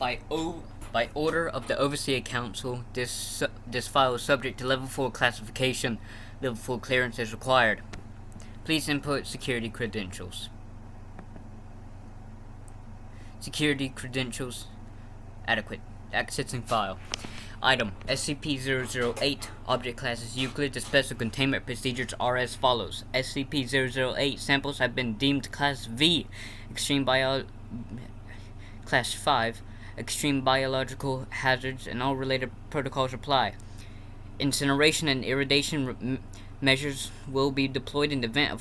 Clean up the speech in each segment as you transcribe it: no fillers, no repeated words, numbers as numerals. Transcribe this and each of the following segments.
By order of the Overseer Council, this file is subject to Level 4 classification. Level 4 clearance is required. Please input security credentials. Security credentials adequate. Accessing file. Item SCP-008. Object class is Euclid. The special containment procedures are as follows. SCP-008 samples have been deemed Class V. Class 5. Extreme biological hazards and all related protocols apply. Incineration and irradiation measures will be deployed in the event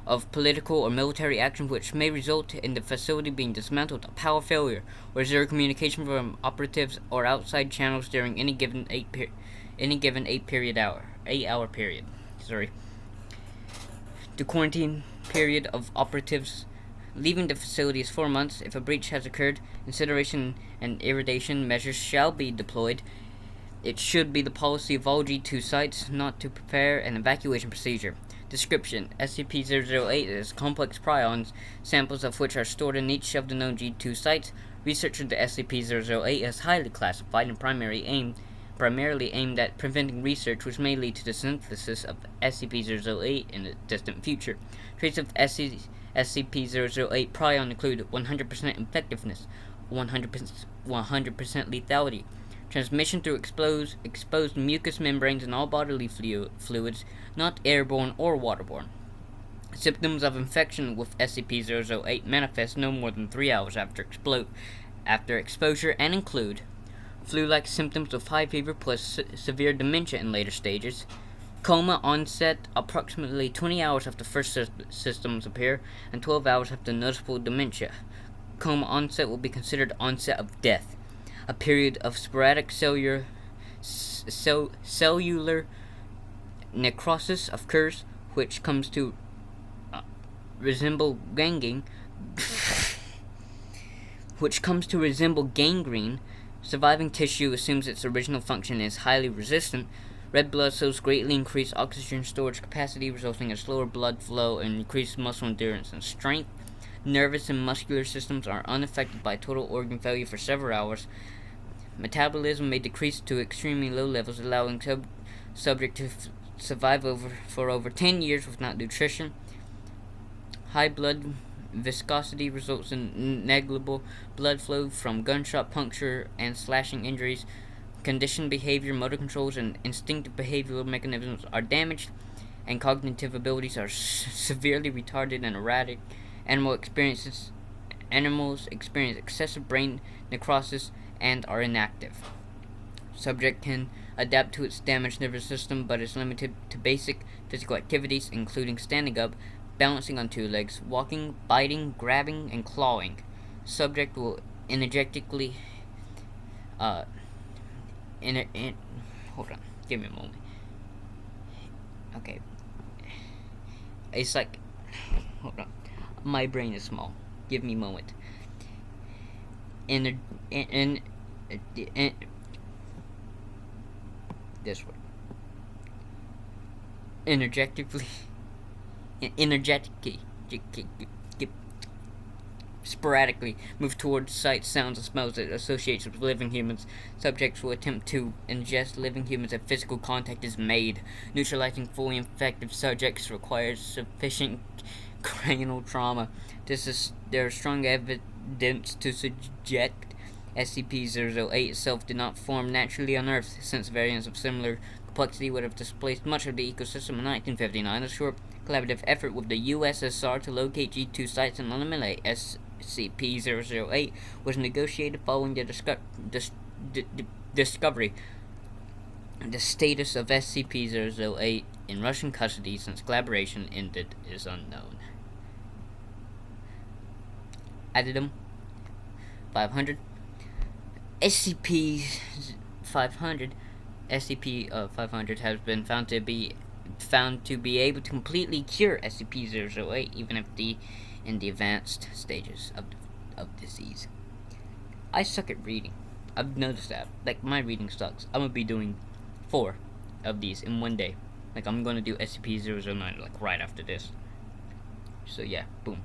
of political or military action which may result in the facility being dismantled, a power failure, or zero communication from operatives or outside channels during any given 8-hour period. The quarantine period of operatives leaving the facility is 4 months. If a breach has occurred, incineration and irradiation measures shall be deployed. It should be the policy of all G2 sites not to prepare an evacuation procedure. Description: SCP-008 is complex prions, samples of which are stored in each of the known G2 sites. Research of the SCP-008 is highly classified and primarily aimed at preventing research which may lead to the synthesis of SCP-008 in the distant future. Traits of SCP-008 prion include 100% effectiveness, 100% lethality, transmission through exposed mucous membranes and all bodily fluids, not airborne or waterborne. Symptoms of infection with SCP-008 manifest no more than 3 hours after exposure and include flu-like symptoms of high fever plus severe dementia in later stages. Coma onset approximately 20 hours after first symptoms appear and 12 hours after noticeable dementia. Coma onset will be considered onset of death. A period of sporadic cellular necrosis occurs, which comes to resemble gangrene. Surviving tissue assumes its original function is highly resistant. Red blood cells greatly increase oxygen storage capacity, resulting in slower blood flow and increased muscle endurance and strength. Nervous and muscular systems are unaffected by total organ failure for several hours. Metabolism may decrease to extremely low levels, allowing subject to survive for over 10 years without nutrition. High blood viscosity results in negligible blood flow from gunshot puncture and slashing injuries. Conditioned behavior, motor controls, and instinctive behavioral mechanisms are damaged, and cognitive abilities are severely retarded and erratic. Animals experience excessive brain necrosis and are inactive. Subject can adapt to its damaged nervous system, but is limited to basic physical activities, including standing up, balancing on 2 legs, walking, biting, grabbing, and clawing. Subject will energetically hold on, give me a moment. Okay. It's like, hold on. My brain is small. Give me a moment. This word. Energetically, sporadically move towards sights, sounds, and smells that associates with living humans. Subjects will attempt to ingest living humans if physical contact is made. Neutralizing fully infected subjects requires sufficient cranial trauma. There is strong evidence to suggest SCP-008 itself did not form naturally on Earth, since variants of similar complexity would have displaced much of the ecosystem in 1959. A short collaborative effort with the USSR to locate G2 sites and eliminate SCP-008 was negotiated following the discovery. The status of SCP-008 in Russian custody since collaboration ended is unknown. Addendum 500. SCP-500 has been found to be able to completely cure SCP-008, even if in the advanced stages of disease. I suck at reading. I've noticed that. Like, my reading sucks. I'm gonna be doing 4 of these in one day. Like, I'm gonna do SCP-009 like right after this. So yeah, boom.